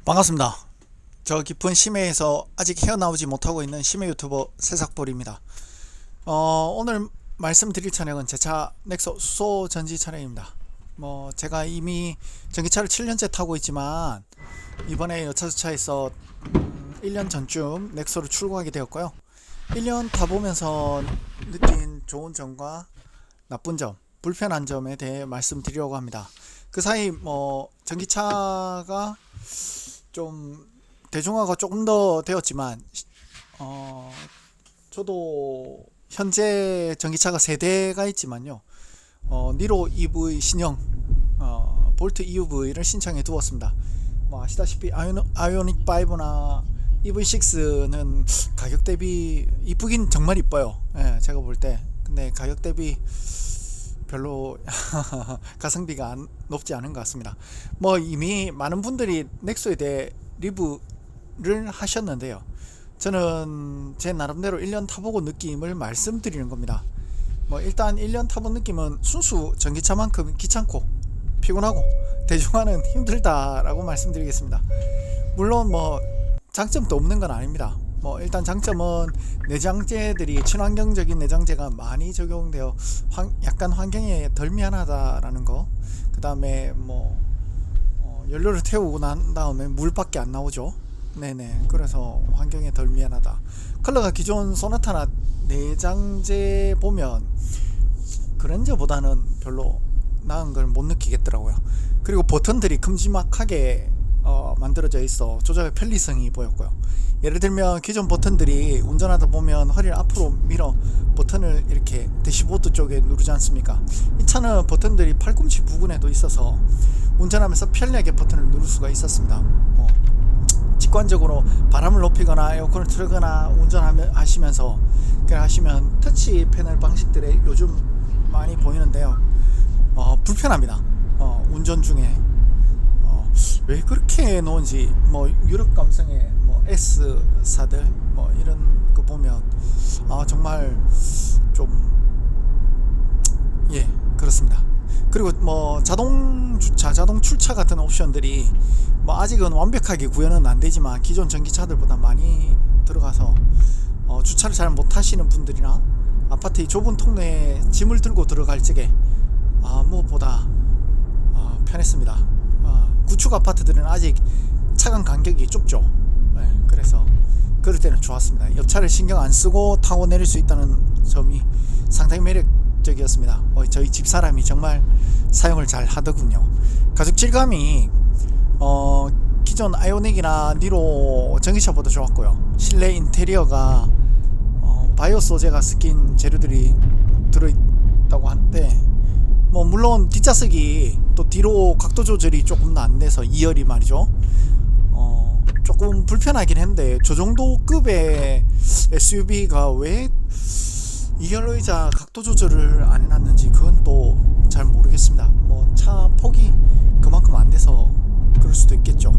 반갑습니다. 저 깊은 심해에서 아직 헤어나오지 못하고 있는 심해 유튜버 새싹볼입니다. 오늘 말씀드릴 차량은 제 차 넥소 수소 전지 차량입니다. 제가 이미 전기차를 7년째 타고 있지만 이번에 여차저차해서 1년 전쯤 넥소를 출고하게 되었고요. 1년 타보면서 느낀 좋은 점과 나쁜 점, 불편한 점에 대해 말씀드리려고 합니다. 그 사이 전기차가 좀 대중화가 조금 더 되었지만 저도 현재 전기차가 세대가 있지만요, 니로 EV 신형 볼트 EUV를 신청해 두었습니다. 아시다시피 아이오닉 5나 EV6는 가격 대비 이쁘긴 정말 이뻐요. 예, 제가 볼 때. 근데 가격 대비 별로 가성비가 높지 않은 것 같습니다. 이미 많은 분들이 넥소에 대해 리뷰를 하셨는데요, 저는 제 나름대로 1년 타보고 느낌을 말씀드리는 겁니다. 일단 1년 타본 느낌은 순수 전기차만큼 귀찮고 피곤하고 대중화는 힘들다라고 말씀드리겠습니다. 물론 장점도 없는 건 아닙니다. 일단 장점은 내장재들이 친환경적인 내장재가 많이 적용되어 약간 환경에 덜 미안하다라는 거. 그 다음에 연료를 태우고 난 다음에 물밖에 안 나오죠. 네네. 그래서 환경에 덜 미안하다. 컬러가 기존 소나타나 내장재 보면 그랜저보다는 별로 나은 걸 못 느끼겠더라고요. 그리고 버튼들이 큼지막하게 만들어져 있어 조작의 편리성이 보였고요. 예를 들면 기존 버튼들이 운전하다 보면 허리를 앞으로 밀어 버튼을 이렇게 대시보드 쪽에 누르지 않습니까? 이 차는 버튼들이 팔꿈치 부근에도 있어서 운전하면서 편리하게 버튼을 누를 수가 있었습니다. 직관적으로 바람을 높이거나 에어컨을 틀거나 운전하시면서 하시면 터치 패널 방식들이 요즘 많이 보이는데요, 불편합니다. 운전 중에 왜 그렇게 놓은지, 유럽 감성의 S사들 이런 거 보면 정말 좀 그렇습니다. 그리고 자동 주차, 자동 출차 같은 옵션들이 아직은 완벽하게 구현은 안 되지만 기존 전기차들보다 많이 들어가서 주차를 잘 못 하시는 분들이나 아파트의 좁은 통로에 짐을 들고 들어갈 적에 무엇보다 편했습니다. 구축 아파트들은 아직 차간 간격이 좁죠. 그래서 그럴 때는 좋았습니다. 옆차를 신경 안 쓰고 타고 내릴 수 있다는 점이 상당히 매력적이었습니다. 저희 집사람이 정말 사용을 잘 하더군요. 가죽 질감이 기존 아이오닉이나 니로 전기차보다 좋았고요. 실내 인테리어가 바이오 소재가 섞인 재료들이 들어있다고 하는데, 물론 뒷좌석이 또 뒤로 각도 조절이 조금 더 안 돼서 2열이 말이죠, 조금 불편하긴 했는데 저 정도 급의 SUV가 왜 2열 의자 각도 조절을 안 해놨는지 그건 또 잘 모르겠습니다. 차 폭이 그만큼 안 돼서 그럴 수도 있겠죠.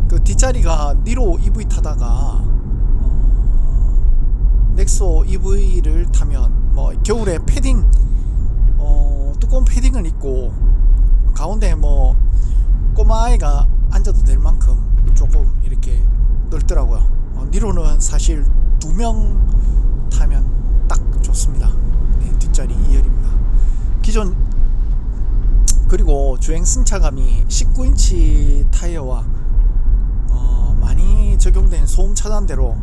그 뒷자리가 니로 EV 타다가 넥소 EV를 타면 겨울에 패딩, 두꺼운 패딩을 입고 가운데 꼬마 아이가 앉아도 될 만큼 조금 이렇게 넓더라고요. 니로는 사실 2명 타면 딱 좋습니다. 뒷자리 2열입니다. 그리고 주행 승차감이 19인치 타이어와 많이 적용된 소음 차단제로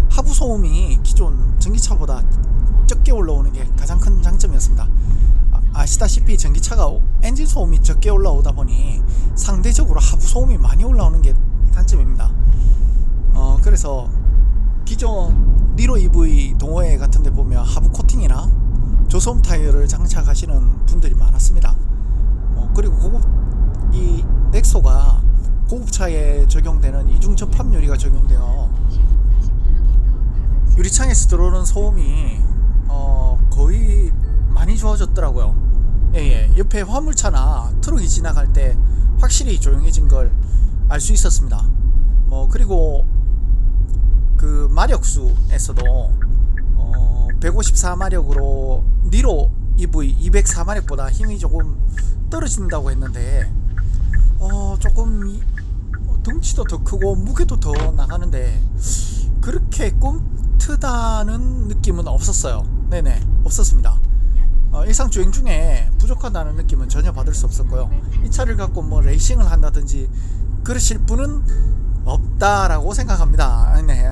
하부 소음이 기존 전기차보다 적게 올라오는 게 가장 큰 장점이었습니다. 아시다시피 전기차가 엔진 소음이 적게 올라오다 보니 상대적으로 하부 소음이 많이 올라오는 게 단점입니다. 그래서 기존 니로 EV 동호회 같은 데 보면 하부 코팅이나 저소음 타이어를 장착하시는 분들이 많았습니다. 그리고 이 넥소가 고급차에 적용되는 이중 접합 유리가 적용되어 유리창에서 들어오는 소음이 거의 많이 좋아졌더라고요. 옆에 화물차나 트럭이 지나갈 때 확실히 조용해진 걸 알 수 있었습니다. 그리고 그 마력수에서도 154마력으로 니로 EV 204마력보다 힘이 조금 떨어진다고 했는데 조금 덩치도 더 크고 무게도 더 나가는데 그렇게 꼼트다는 느낌은 없었어요. 네네, 없었습니다. 일상 주행 중에 부족하다는 느낌은 전혀 받을 수 없었고요. 이 차를 갖고 뭐 레이싱을 한다든지 그러실 분은 없다라고 생각합니다. 네.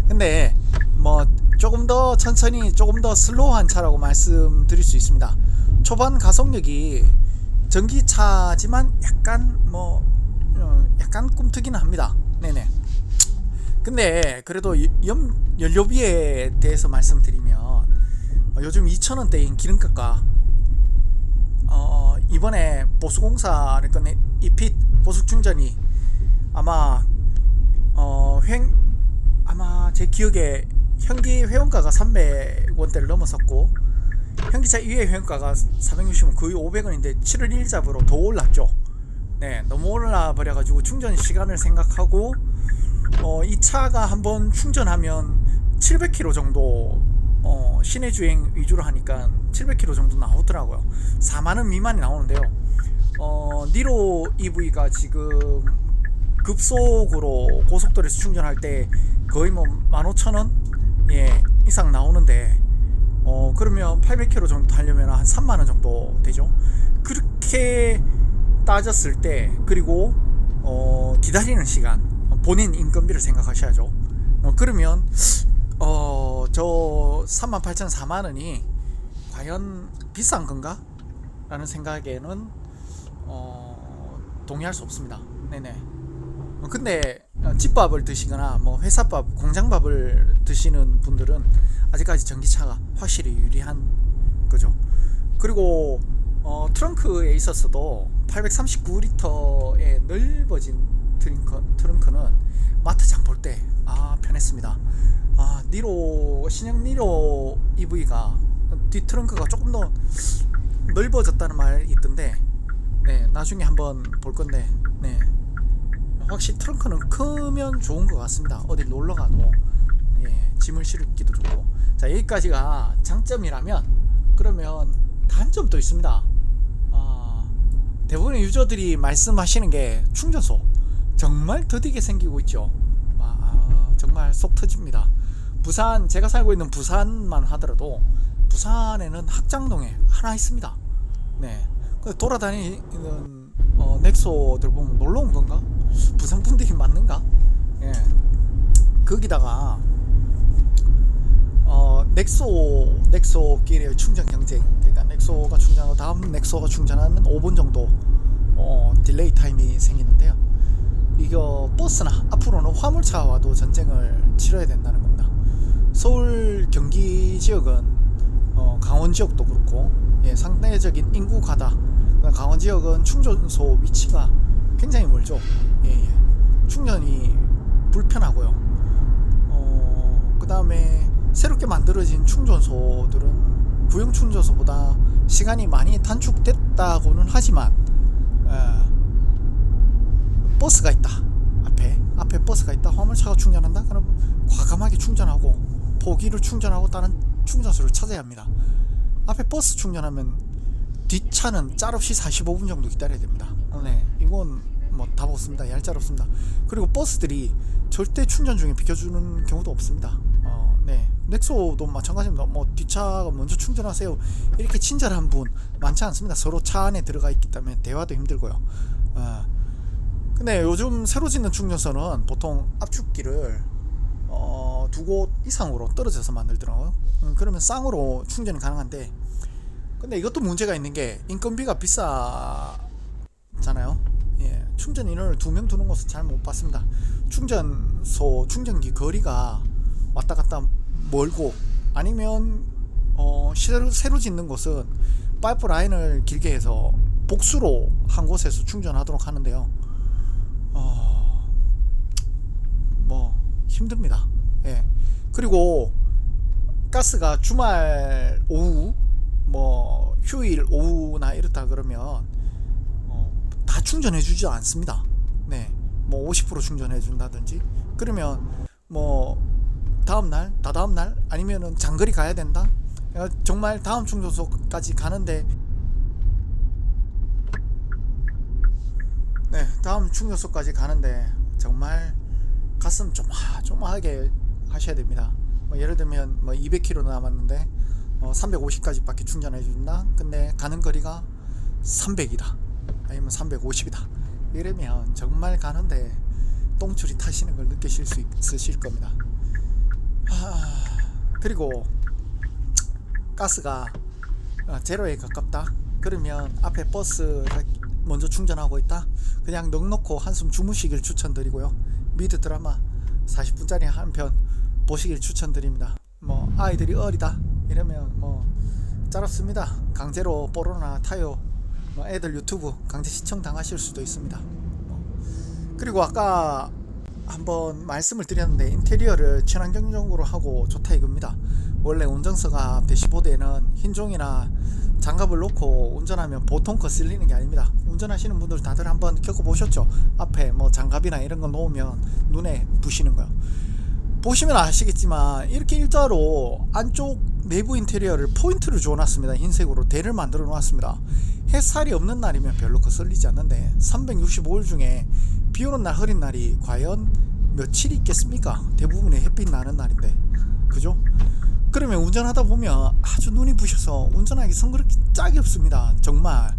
근데 뭐 조금 더 천천히 조금 더 슬로우한 차라고 말씀드릴 수 있습니다. 초반 가속력이 전기차지만 약간 약간 꿈트기는 합니다. 네네. 근데 그래도 연료비에 대해서 말씀드리면 요즘 2,000원대인 기름값과 이번에 보수공사를 끝내 이핏 보수충전이 아마 아마 제 기억에 현기 회원가가 300원대를 넘어섰고 현기차 2회 회원가가 460원, 거의 500원인데 7월 1일자부로 더 올랐죠. 네, 너무 올라 버려가지고 충전 시간을 생각하고 이 차가 한번 충전하면 700km 정도 시내 주행 위주로 하니까 700km 정도 나오더라고요. 4만원 미만이 나오는데요. 니로 EV가 지금 급속으로 고속도로에서 충전할 때 거의 뭐 15,000원 이상 나오는데 그러면 800km 정도 타려면 한 3만원 정도 되죠. 그렇게 따졌을 때, 그리고 기다리는 시간, 본인 인건비를 생각하셔야죠. 그러면 저 38,000, 4만원이 과연 비싼 건가? 라는 생각에는 동의할 수 없습니다. 네네. 근데 집밥을 드시거나 뭐 회사밥, 공장밥을 드시는 분들은 아직까지 전기차가 확실히 유리한 거죠. 그리고 트렁크에 있었어도 839리터의 넓어진 트렁크는 마트장 볼 때 편했습니다. 신형 니로 EV가 뒷 트렁크가 조금 더 넓어졌다는 말이 있던데, 네, 나중에 한번 볼 건데, 네, 확실히 트렁크는 크면 좋은 것 같습니다. 어디 놀러 가도 짐을 실기도 좋고. 자, 여기까지가 장점이라면, 그러면 단점도 있습니다. 대부분의 유저들이 말씀하시는 게 충전소 정말 더디게 생기고 있죠. 정말 속 터집니다. 부산, 제가 살고 있는 부산만 하더라도 부산에는 합장동에 하나 있습니다. 네, 돌아다니는 넥소들 보면 놀러 온 건가? 부산 분들이 맞는가? 예. 거기다가 넥소끼리의 충전 경쟁, 그러니까 넥소가 충전하고 다음 넥소가 충전하면 5분 정도 딜레이 타임이 생기는데요. 이거 버스나 앞으로는 화물차와도 전쟁을 치러야 된다는 겁니다. 서울 경기 지역은 강원 지역도 그렇고 상대적인 인구 가다, 강원 지역은 충전소 위치가 굉장히 멀죠. 충전이 불편하고요. 그 다음에 새롭게 만들어진 충전소들은 구형 충전소보다 시간이 많이 단축됐다고는 하지만 버스가 있다, 앞에 버스가 있다, 화물차가 충전한다, 그럼 과감하게 충전하고 포기를 충전하고 다른 충전소를 찾아야 합니다. 앞에 버스 충전하면 뒷차는 짤없이 45분 정도 기다려야 됩니다. 네, 이건 뭐 답 없습니다. 얄짤없습니다. 그리고 버스들이 절대 충전 중에 비켜주는 경우도 없습니다. 네, 넥소도 마찬가지입니다. 뭐 뒷차가 먼저 충전하세요 이렇게 친절한 분 많지 않습니다. 서로 차 안에 들어가 있기 때문에 대화도 힘들고요. 근데 요즘 새로 짓는 충전소는 보통 압축기를 두 곳 이상으로 떨어져서 만들더라고요. 그러면 쌍으로 충전이 가능한데, 근데 이것도 문제가 있는 게 인건비가 비싸잖아요. 충전 인원을 2명 두는 것은 잘 못 봤습니다. 충전소, 충전기 거리가 왔다 갔다 멀고, 아니면 새로 짓는 곳은 파이프 라인을 길게 해서 복수로 한 곳에서 충전하도록 하는데요. 뭐 힘듭니다. 그리고 가스가 주말 오후, 뭐 휴일 오후나 이렇다 그러면 다 충전해 주지 않습니다. 네, 뭐 50% 충전해 준다든지, 그러면 뭐 다음날, 다다음날, 아니면은 장거리 가야 된다, 정말 다음 충전소까지 가는데 네, 다음 충전소까지 가는데 정말 가슴 조마조마하게 하셔야 됩니다. 뭐 예를 들면 뭐 200km 남았는데 350까지밖에 충전해 준다. 근데 가는 거리가 300이다. 아니면 350이다. 이러면 정말 가는데 똥줄이 타시는 걸 느끼실 수 있으실 겁니다. 그리고 가스가 제로에 가깝다. 그러면 앞에 버스가 먼저 충전하고 있다. 그냥 넉넉고 한숨 주무시길 추천드리고요. 미드 드라마 40분짜리 한 편 보시길 추천드립니다. 뭐 아이들이 어리다 이러면 뭐 짜릅습니다. 강제로 뽀로나 타요. 뭐 애들 유튜브 강제 시청 당하실 수도 있습니다. 그리고 아까 한번 말씀을 드렸는데 인테리어를 친환경적으로 하고 좋다 이겁니다. 원래 운전석가 대시보드에는 흰종이나 장갑을 놓고 운전하면 보통 거슬리는 게 아닙니다. 운전하시는 분들 다들 한번 겪어보셨죠? 앞에 뭐 장갑이나 이런 거 놓으면 눈에 부시는 거요. 보시면 아시겠지만 이렇게 일자로 안쪽 내부 인테리어를 포인트를 주어놨습니다. 흰색으로 대를 만들어 놓았습니다. 햇살이 없는 날이면 별로 거슬리지 않는데 365일 중에 비오는 날 흐린 날이 과연 며칠이 있겠습니까? 대부분의 햇빛 나는 날인데, 그죠? 그러면 운전하다 보면 아주 눈이 부셔서 운전하기 성그럽게 짝이 없습니다. 정말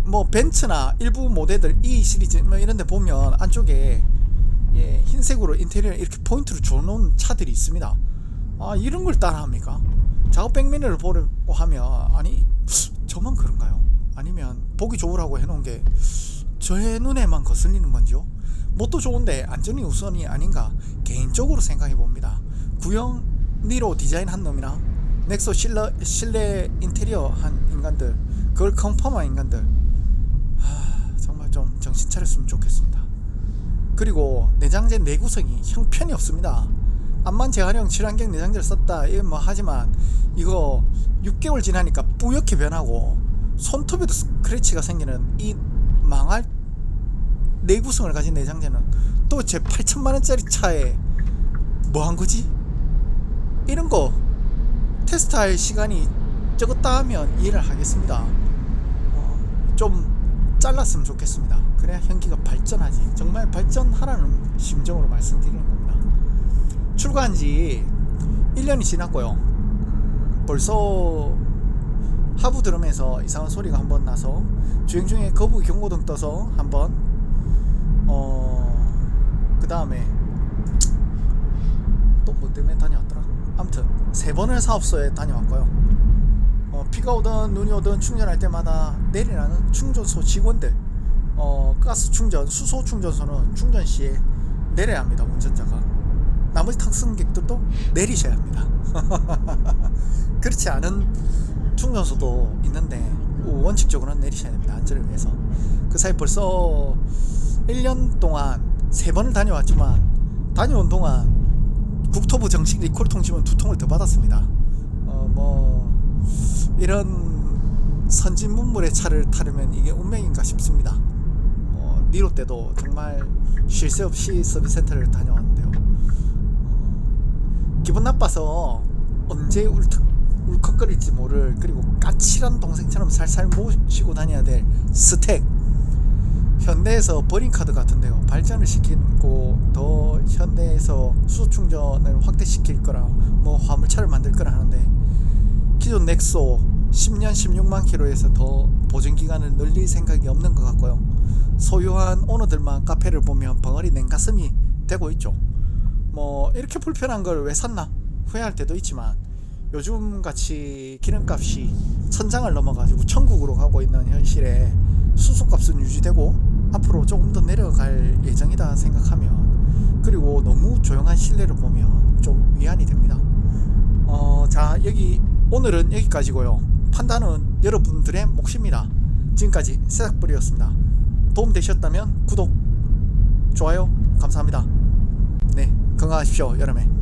뭐 벤츠나 일부 모델들 E 시리즈 뭐 이런 데 보면 안쪽에 흰색으로 인테리어 이렇게 포인트를 줘놓은 차들이 있습니다. 이런 걸 따라합니까? 작업 백미러를 보려고 하면 아니 저만 그런가요? 아니면 보기 좋으라고 해놓은 게 저의 눈에만 거슬리는 건지요? 뭣도 좋은데 안전이 우선이 아닌가 개인적으로 생각해 봅니다. 구형 니로 디자인한 놈이나 넥소 실내 인테리어 한 인간들, 그걸 컨펌한 인간들, 정말 좀 정신 차렸으면 좋겠습니다. 그리고 내장재 내구성이 형편이 없습니다. 암만 재활용 친환경 내장재를 썼다 이건 뭐 하지만 이거 6개월 지나니까 뿌옇게 변하고 손톱에도 스크래치가 생기는 이 망할 내구성을 가진 내장재는 또 제 8천만원짜리 차에 뭐 한 거지? 이런 거 테스트할 시간이 적었다 하면 이해를 하겠습니다. 좀 잘랐으면 좋겠습니다. 그래야 현기가 발전하지. 정말 발전하라는 심정으로 말씀드리는 겁니다. 출고한 지 1년이 지났고요. 벌써 하부 드럼에서 이상한 소리가 한번 나서 주행 중에 거부 경고등 떠서 한번 그 다음에 또 뭐 때문에 다녀왔더라. 아무튼 3번을 사업소에 다녀왔고요. 비가 오든 눈이 오든 충전할 때마다 내리라는 충전소 직원들, 가스 충전, 수소 충전소는 충전 시에 내려야 합니다. 운전자가. 나머지 탑승객들도 내리셔야 합니다. 그렇지 않은 충전소도 있는데 원칙적으로는 내리셔야 됩니다. 안전을 위해서. 그 사이 벌써 1년 동안 3번을 다녀왔지만 다녀온 동안 국토부 정식 리콜 통지문 2통을 더 받았습니다. 뭐 이런 선진 문물의 차를 타려면 이게 운명인가 싶습니다. 니로 때도 정말 쉴 새 없이 서비스 센터를 다녀왔는데요. 기분 나빠서 언제 울컥거릴지 모를, 그리고 까칠한 동생처럼 살살 모시고 다녀야 될 스택. 현대에서 버린카드 같은데요. 발전을 시키고 더 현대에서 수소 충전을 확대시킬 거라 뭐 화물차를 만들 거라 하는데 기존 넥소 10년 16만 킬로에서 더 보증기간을 늘릴 생각이 없는 것 같고요. 소유한 오너들만 카페를 보면 벙어리 냉가슴이 되고 있죠. 뭐 이렇게 불편한 걸 왜 샀나 후회할 때도 있지만 요즘같이 기름값이 천장을 넘어가지고 천국으로 가고 있는 현실에 수소값은 유지되고 앞으로 조금 더 내려갈 예정이다 생각하면, 그리고 너무 조용한 실내를 보면 좀 위안이 됩니다. 자, 오늘은 여기까지고요. 판단은 여러분들의 몫입니다. 지금까지 새싹불이었습니다. 도움되셨다면 구독, 좋아요 감사합니다. 네, 건강하십시오 여름에.